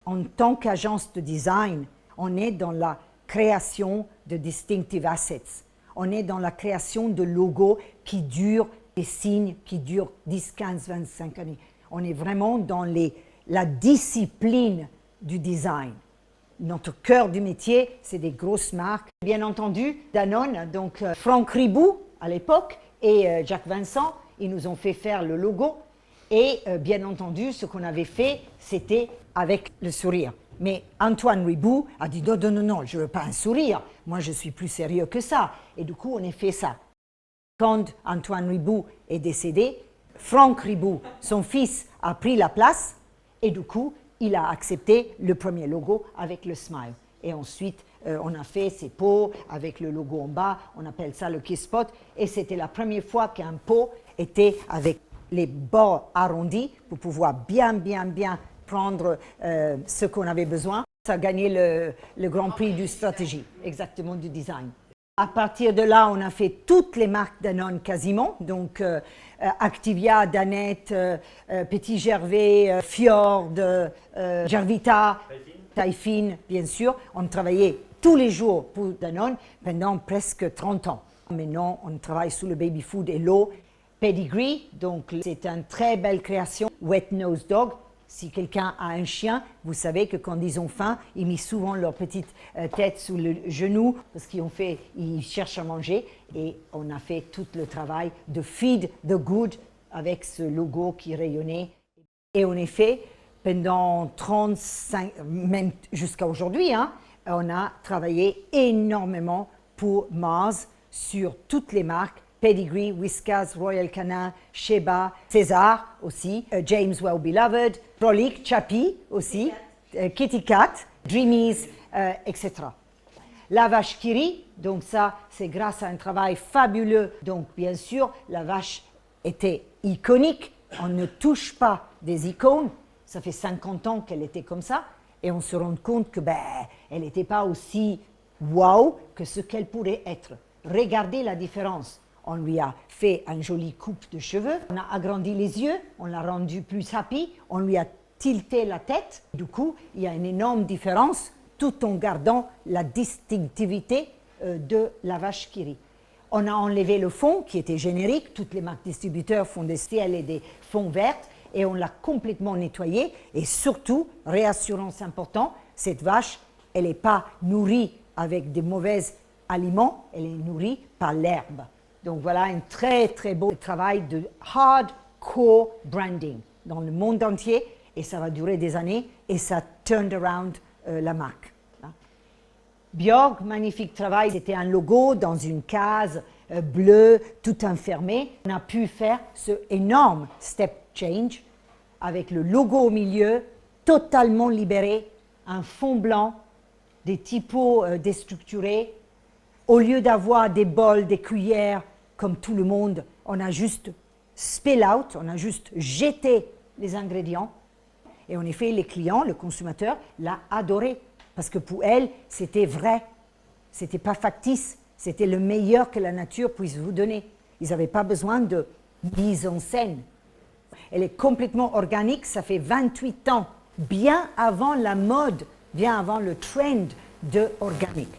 en tant qu'agence de design, on est dans la création de distinctive assets. On est dans la création de logos qui durent, des signes qui durent 10, 15, 25 années. On est vraiment dans la discipline du design. Notre cœur du métier, c'est des grosses marques. Bien entendu, Danone, donc Franck Ribou à l'époque et Jacques Vincent, ils nous ont fait faire le logo. Et bien entendu, ce qu'on avait fait, c'était avec le sourire. Mais Antoine Ribou a dit non, je ne veux pas un sourire. Moi, je suis plus sérieux que ça. Et du coup, on a fait ça. Quand Antoine Ribou est décédé, Franck Ribou, son fils, a pris la place. Et du coup, il a accepté le premier logo avec le smile. Et ensuite, on a fait ces pots avec le logo en bas. On appelle ça le Kiss Pot. Et c'était la première fois qu'un pot était avec les bords arrondis pour pouvoir bien prendre ce qu'on avait besoin. Ça a gagné le Grand Prix du stratégie, exactement du design. À partir de là, on a fait toutes les marques Danone quasiment, donc Activia, Danette, Petit Gervais, Fjord, Gervita, Taille-Fine, bien sûr. On travaillait tous les jours pour Danone pendant presque 30 ans. Maintenant, on travaille sur le baby food et l'eau. Pedigree, donc c'est une très belle création. Wet Nose Dog. Si quelqu'un a un chien, vous savez que quand ils ont faim, ils mettent souvent leur petite tête sous le genou parce ils cherchent à manger. Et on a fait tout le travail de Feed the Good avec ce logo qui rayonnait. Et en effet, pendant 35, même jusqu'à aujourd'hui, on a travaillé énormément pour Mars sur toutes les marques. Pedigree, Whiskas, Royal Canin, Sheba, César aussi, James Well Beloved, Frolic, Chappie aussi, Kitty Cat, Dreamies, etc. La vache qui rit, donc ça c'est grâce à un travail fabuleux. Donc bien sûr, la vache était iconique, on ne touche pas des icônes, ça fait 50 ans qu'elle était comme ça, et on se rend compte que elle n'était pas aussi wow que ce qu'elle pourrait être. Regardez la différence. On lui a fait une jolie coupe de cheveux, on a agrandi les yeux, on l'a rendu plus happy, on lui a tilté la tête. Du coup, il y a une énorme différence tout en gardant la distinctivité de la vache qui rit. On a enlevé le fond qui était générique, toutes les marques distributeurs font des ciels et des fonds verts et on l'a complètement nettoyé et surtout, réassurance importante, cette vache, elle n'est pas nourrie avec des mauvais aliments, elle est nourrie par l'herbe. Donc voilà un très beau travail de hardcore branding dans le monde entier et ça va durer des années et ça turned around la marque. Björk, magnifique travail, c'était un logo dans une case bleue, tout enfermé. On a pu faire ce énorme step change avec le logo au milieu, totalement libéré, un fond blanc, des typos déstructurés. Au lieu d'avoir des bols, des cuillères, comme tout le monde, on a juste spill out, on a juste jeté les ingrédients. Et en effet, les clients, le consommateur, l'a adoré. Parce que pour elle, c'était vrai. C'était pas factice. C'était le meilleur que la nature puisse vous donner. Ils n'avaient pas besoin de mise en scène. Elle est complètement organique, ça fait 28 ans, bien avant la mode, bien avant le trend de organique.